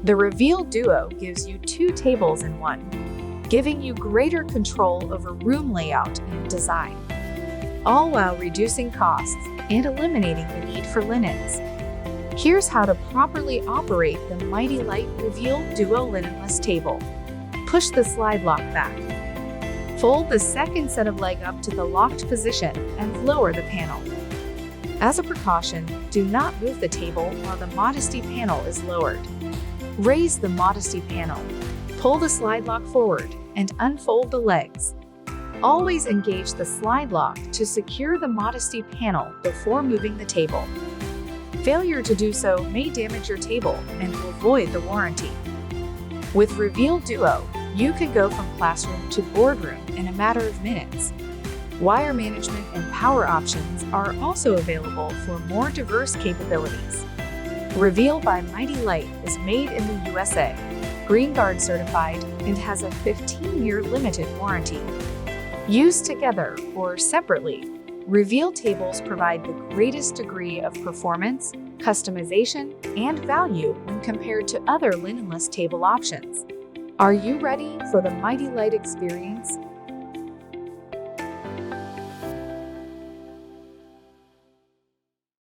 The Reveal Duo gives you two tables in one, giving you greater control over room layout and design, all while reducing costs and eliminating the need for linens. Here's how to properly operate the MityLite Reveal Duo Linenless Table. Push the slide lock back. Fold the second set of leg up to the locked position and lower the panel. As a precaution, do not move the table while the Modesty panel is lowered. Raise the Modesty panel, pull the slide lock forward, and unfold the legs. Always engage the slide lock to secure the Modesty panel before moving the table. Failure to do so may damage your table and will void the warranty. With Reveal Duo, you can go from classroom to boardroom in a matter of minutes. Wire management and power options are also available for more diverse capabilities. Reveal by MityLite is made in the USA, Green Guard certified, and has a 15-year limited warranty. Used together or separately, Reveal tables provide the greatest degree of performance, customization, and value when compared to other linenless table options. Are you ready for the MityLite experience?